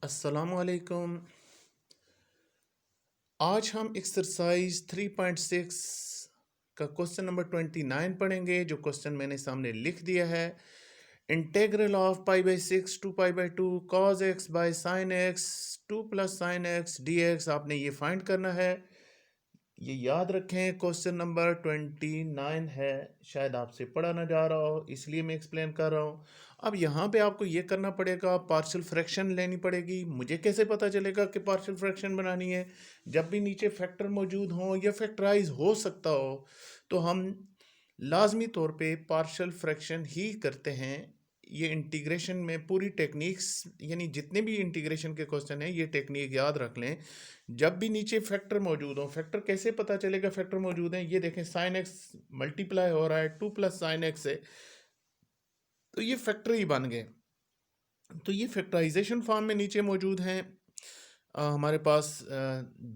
अस्सलामुअलैकुम। आज हम एक्सरसाइज 3.6 का क्वेश्चन नंबर 29 पढ़ेंगे। जो क्वेश्चन मैंने सामने लिख दिया है, integral of π/6 to π/2 cos x by sin x 2 plus sin x dx आपने ये फाइंड करना है। ये याद रखें, क्वेश्चन नंबर 29 है। शायद आपसे पढ़ा ना जा रहा हो, इसलिए मैं एक्सप्लेन कर रहा हूँ। अब यहाँ पे आपको ये करना पड़ेगा, पार्शियल फ्रैक्शन लेनी पड़ेगी। मुझे कैसे पता चलेगा कि पार्शियल फ्रैक्शन बनानी है? जब भी नीचे फैक्टर मौजूद हो या फैक्टराइज हो सकता हो, तो हम लाजमी तौर पे पार्शियल फ्रैक्शन ही करते हैं। ये इंटीग्रेशन में पूरी टेक्निक्स, यानी जितने भी इंटीग्रेशन के क्वेश्चन हैं, ये टेक्निक याद रख लें। जब भी नीचे फैक्टर मौजूद हो, फैक्टर कैसे पता चलेगा फैक्टर मौजूद हैं? ये देखें, साइन एक्स मल्टीप्लाई हो रहा है 2 प्लस साइन एक्स से, तो ये फैक्टर ही बन गए। तो ये फैक्टराइजेशन फॉर्म में नीचे मौजूद हैं। हमारे पास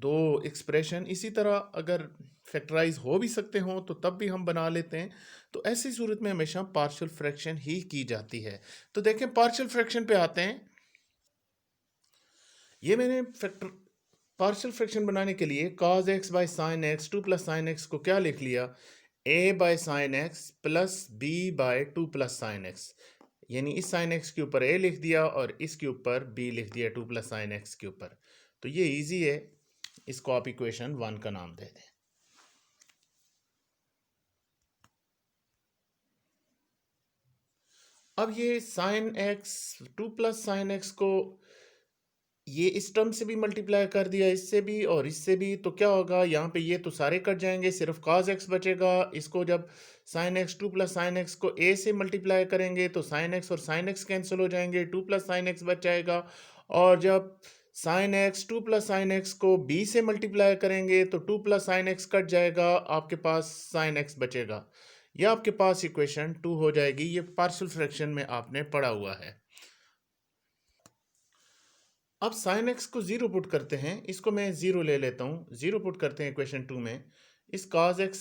दो एक्सप्रेशन इसी तरह अगर फैक्टराइज हो भी सकते हों तो तब भी हम बना लेते हैं। तो ऐसी सूरत में हमेशा पार्शियल फ्रैक्शन ही की जाती है। तो देखें, पार्शियल फ्रैक्शन पे आते हैं। ये मैंने पार्शियल फ्रैक्शन बनाने के लिए cos x by sine x 2 plus sine x को क्या लिख लिया, a by sine x plus b by 2 plus sine x. यानी इस साइन एक्स के ऊपर a लिख दिया और इसके ऊपर b लिख दिया 2 प्लस साइन एक्स के ऊपर। तो ये इजी है, इसको आप इक्वेशन 1 का नाम दे दें। अब ये sign x 2 plus sine x को ये इस टर्म से भी मल्टीप्लाई कर दिया, इससे भी और इससे भी, तो क्या होगा, यहाँ पे ये तो सारे कट जाएंगे, सिर्फ cos x बचेगा। इसको जब sin x 2 plus sine x को a से मल्टीप्लाई करेंगे तो sin x और sin x कैंसिल हो जाएंगे, 2 प्लस साइन एक्स बच जाएगा। और जब sin x 2 plus sine x को b से मल्टीप्लाई करेंगे तो 2 प्लस साइन एक्स कट जाएगा, आपके पास sin x बचेगा। यह आपके पास इक्वेशन 2 हो जाएगी। ये पार्शियल फ्रैक्शन में आपने पढ़ा हुआ है। अब साइन एक्स को जीरो पुट करते हैं, इसको मैं जीरो ले लेता हूँ, जीरो पुट करते हैं इक्वेशन 2 में। इस cos x,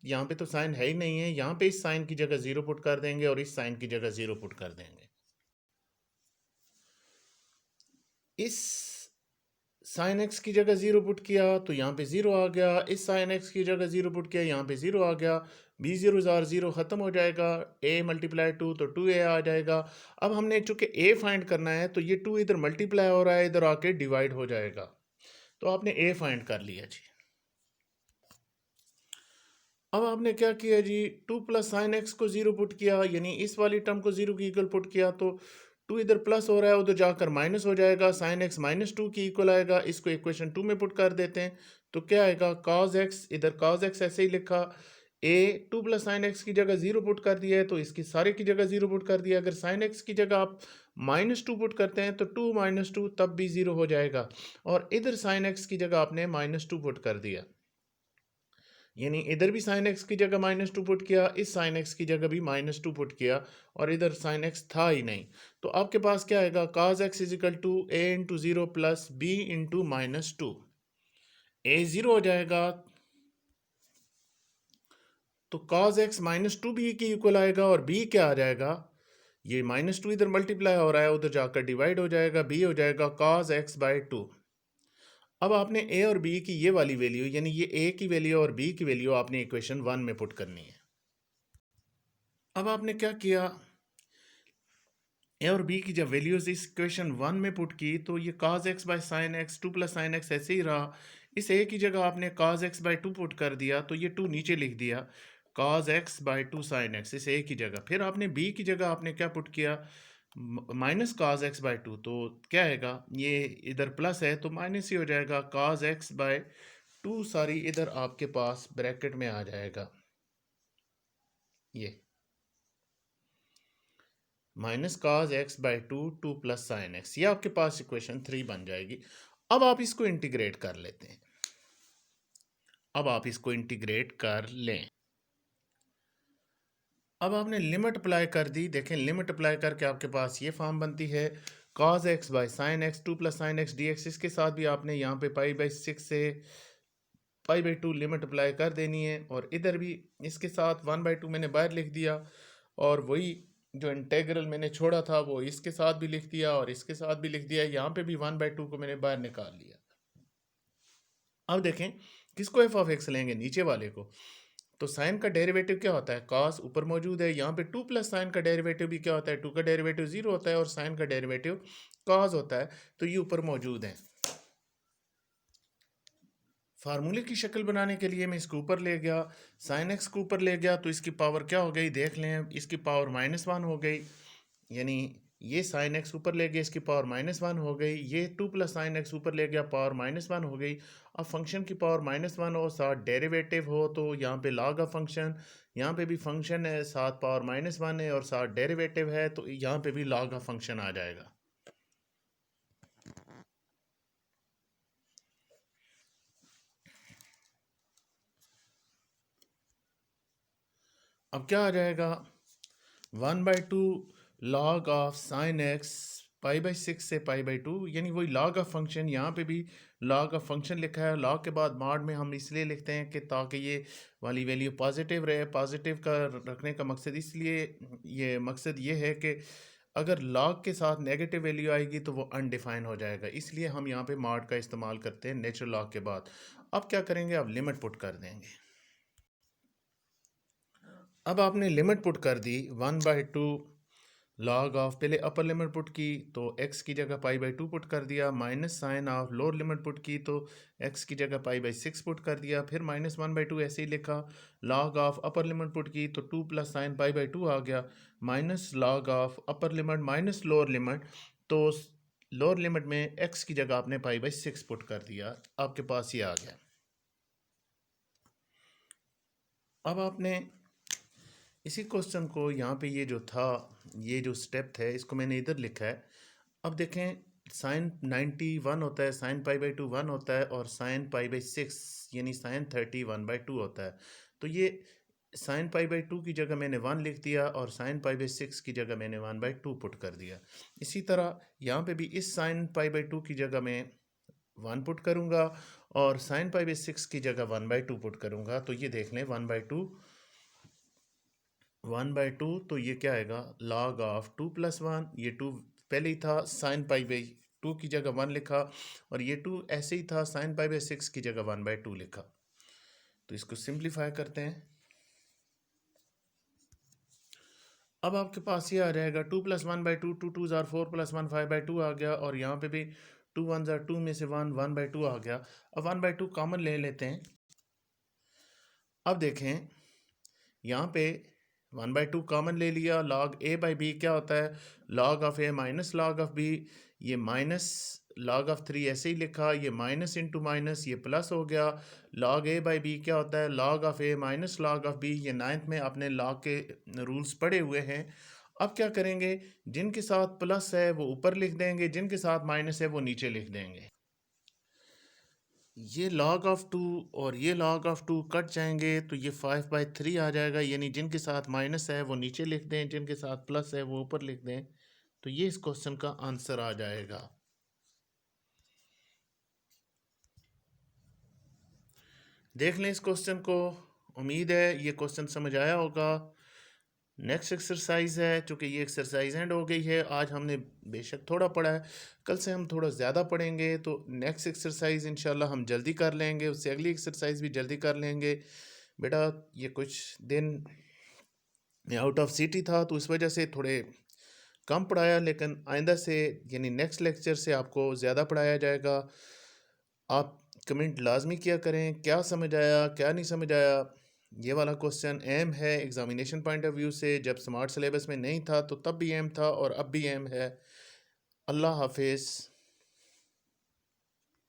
यहाँ पे तो साइन है ही नहीं है, यहाँ पे इस साइन की जगह जीरो पुट कर देंगे और इस साइन की जगह जीरो पुट कर देंगे। इस साइन एक्स की जगह जीरो पुट किया तो यहाँ पे जीरो आ गया, इस साइन एक्स की जगह जीरो पुट किया, यहाँ पे जीरो आ गया। बी जीरो जार जीरो खत्म हो जाएगा, a मल्टीप्लाई 2 तो 2a आ जाएगा। अब हमने चूंकि a फाइंड करना है तो ये 2 इधर मल्टीप्लाई हो रहा है, इधर आके डिवाइड हो जाएगा। तो आपने a फाइंड कर लिया जी। अब आपने क्या किया जी, 2 प्लस साइन एक्स को जीरो पुट किया, यानी इस वाली टर्म को जीरो की इक्वल पुट किया तो 2 इधर प्लस हो रहा है, उधर जाकर माइनस हो जाएगा, साइन एक्स माइनस 2 की इक्वल आएगा। इसको इक्वेशन 2 में पुट कर देते हैं तो क्या आएगा, cos x, इधर cos x ऐसे ही लिखा, a 2 प्लस साइन एक्स की जगह जीरो पुट कर दिया है तो इसकी सारे की जगह जीरो पुट कर दिया। अगर साइन एक्स की जगह आप माइनस 2 पुट करते हैं तो 2 माइनस 2 तब भी जीरो हो जाएगा, और इधर साइन एक्स की जगह आपने माइनस 2 पुट कर दिया, यानी इधर भी साइन एक्स की जगह माइनस 2 पुट किया, इस साइन एक्स की जगह भी माइनस 2 पुट किया, और इधर साइन एक्स था ही नहीं। तो आपके पास क्या आएगा, cos x is equal to a into zero plus b into minus 2। a zero हो जाएगा तो cos x माइनस 2 b की इक्वल आएगा, और b क्या आ जाएगा, ये माइनस 2 इधर मल्टीप्लाई हो रहा है, उधर जाकर डिवाइड हो जाएगा, b हो जाएगा cos x बाय 2। अब आपने a और b की ये वाली वैल्यू, यानी ये a की वैल्यू और b की वैल्यू आपने इक्वेशन 1 में पुट करनी है। अब आपने क्या किया, ए और बी की जब वैल्यूज इस इक्वेशन 1 में पुट की तो ये cos x by sine x 2 plus sine x ऐसे ही रहा। इस a की जगह आपने cos x बाय 2 पुट कर दिया तो ये 2 नीचे लिख दिया, cos x by 2 sine x इस a की जगह। फिर आपने b की जगह आपने क्या पुट किया, माइनस cos x बाय 2, तो क्या आएगा, ये इधर प्लस है तो माइनस ही हो जाएगा, cos x बाय 2 सारी इधर आपके पास ब्रैकेट में आ जाएगा, ये minus cos x by 2 2 plus sine x, ये आपके पास इक्वेशन 3 बन जाएगी। अब आप इसको इंटीग्रेट कर लेते हैं, अब आप इसको इंटीग्रेट कर लें। अब आपने लिमिट अप्लाई कर दी, देखें लिमिट अप्लाई करके आपके पास ये फॉर्म बनती है, cos x by sine x 2 plus sine x dx। इसके साथ भी आपने यहाँ पे π/6 से π/2 लिमिट अप्लाई कर देनी है, और इधर भी इसके साथ 1/2 मैंने बाहर लिख दिया, और वही जो इंटेग्रल मैंने छोड़ा था वो इसके साथ भी लिख दिया और इसके साथ भी लिख दिया, यहाँ पे भी 1/2 को मैंने बाहर निकाल लिया। अब देखें किसको एफ ऑफ एक्स लेंगे, नीचे वाले को। तो साइन का डेरिवेटिव क्या होता है, कॉस ऊपर मौजूद है, यहाँ पे 2 प्लस साइन का डेरिवेटिव भी क्या होता है, 2 का डेरिवेटिव 0 होता है और साइन का डेरिवेटिव कॉस होता है, तो ये ऊपर मौजूद है। फार्मूले की शक्ल बनाने के लिए मैं इसको ऊपर ले गया, साइन एक्स को ऊपर ले गया, तो इसकी पावर क्या हो गई देख लें, इसकी पावर -1 हो गई, यानी ये साइन एक्स ऊपर ले गया, इसकी पावर -1 हो गई, ये 2 प्लस साइन एक्स ऊपर ले गया, पावर -1 हो गई। अब फंक्शन की पावर -1 हो, साथ डेरिवेटिव हो, तो यहाँ पे लॉग ऑफ फंक्शन, यहाँ पे भी फंक्शन है, साथ पावर -1 है और साथ डेरिवेटिव है, तो यहाँ पे भी लॉग ऑफ फंक्शन आ जाएगा। अब क्या आ जाएगा, 1/2 log ऑफ साइन एक्स π/6 से π/2, यानी वही log ऑफ फंक्शन, यहाँ पे भी log ऑफ फंक्शन लिखा है। log के बाद मॉड में हम इसलिए लिखते हैं कि ताकि ये वाली वैल्यू पॉजिटिव रहे। पॉजिटिव का रखने का मकसद इसलिए, ये मकसद ये है कि अगर log के साथ नेगेटिव वैल्यू आएगी तो वो अनडिफाइन हो जाएगा, इसलिए हम यहाँ पे मॉड का इस्तेमाल करते हैं नेचुरल log के बाद। अब क्या करेंगे, अब लिमिट पुट कर देंगे। अब आपने लिमिट पुट कर दी 1/2 log ऑफ, पहले अपर लिमिट पुट की तो x की जगह π/2 पुट कर दिया, minus sine of lower limit put की तो x की जगह π/6 पुट कर दिया, फिर -1/2 ऐसे ही लिखा। log of upper limit put की तो 2 प्लस साइन π/2 आ गया, minus log of upper limit minus lower limit, तो लोअर लिमिट में x की जगह आपने π/6 पुट कर दिया, आपके पास ये आ गया। अब आपने इसी क्वेश्चन को यहाँ पे ये जो था, ये जो स्टेप है इसको मैंने इधर लिखा है। अब देखें साइन 91 होता है, साइन π/2 1 होता है और साइन π/6 यानी साइन 30 1/2 होता है। तो ये साइन π/2 की जगह मैंने 1 लिख दिया और साइन π/6 की जगह मैंने 1/2 पुट कर दिया। इसी तरह यहाँ पे भी इस साइन π/2 की जगह मैं 1 पुट करूँगा और साइन π/6 की जगह 1/2 पुट करूँगा। तो ये देख लें 1/2 तो ये क्या आएगा, log ऑफ 2 + 1, ये 2 पहले ही था, साइन π/2 की जगह 1 लिखा और ये 2 ऐसे ही था, साइन π/6 की जगह 1/2 लिखा। तो इसको सिंप्लीफाई करते हैं। अब आपके पास ये आ जाएगा 2 + 1/2, 2 2 ज़ार 4 + 1 5/2 आ गया और यहाँ पे भी 2 1 ज़ार 2 में से 1 1/2 आ गया। अब 1/2 कॉमन ले लेते हैं। अब देखें यहाँ पे 1/2 कॉमन ले लिया, log a/b क्या होता है, log of a minus log of b, ये माइनस log ऑफ 3 ऐसे ही लिखा, ये माइनस इंटू माइनस ये प्लस हो गया। log a/b क्या होता है, log of a minus log of b, ये 9th में आपने log के रूल्स पढ़े हुए हैं। अब क्या करेंगे, जिनके साथ प्लस है वो ऊपर लिख देंगे, जिनके साथ माइनस है वो नीचे लिख देंगे। ये log ऑफ 2 और ये log ऑफ 2 कट जाएंगे तो ये 5/3 आ जाएगा, यानी जिनके साथ माइनस है वो नीचे लिख दें, जिनके साथ प्लस है वो ऊपर लिख दें, तो ये इस क्वेश्चन का आंसर आ जाएगा। देख लें इस क्वेश्चन को, उम्मीद है ये क्वेश्चन समझ आया होगा। नेक्स्ट एक्सरसाइज है, चूँकि ये एक्सरसाइज एंड हो गई है, आज हमने बेशक थोड़ा पढ़ा है, कल से हम थोड़ा ज़्यादा पढ़ेंगे, तो नेक्स्ट एक्सरसाइज इंशाल्लाह हम जल्दी कर लेंगे, उससे अगली एक्सरसाइज भी जल्दी कर लेंगे। बेटा ये कुछ दिन मैं आउट ऑफ सिटी था तो इस वजह से थोड़े कम पढ़ाया, लेकिन आइंदा से यानी नेक्स्ट लेक्चर से आपको ज़्यादा पढ़ाया जाएगा। आप कमेंट लाजमी किया करें, क्या समझ आया क्या नहीं समझ आया। ये वाला क्वेश्चन अहम है एग्जामिनेशन पॉइंट ऑफ व्यू से, जब स्मार्ट सिलेबस में नहीं था तो तब भी अहम था और अब भी अहम है। अल्लाह हाफिज़।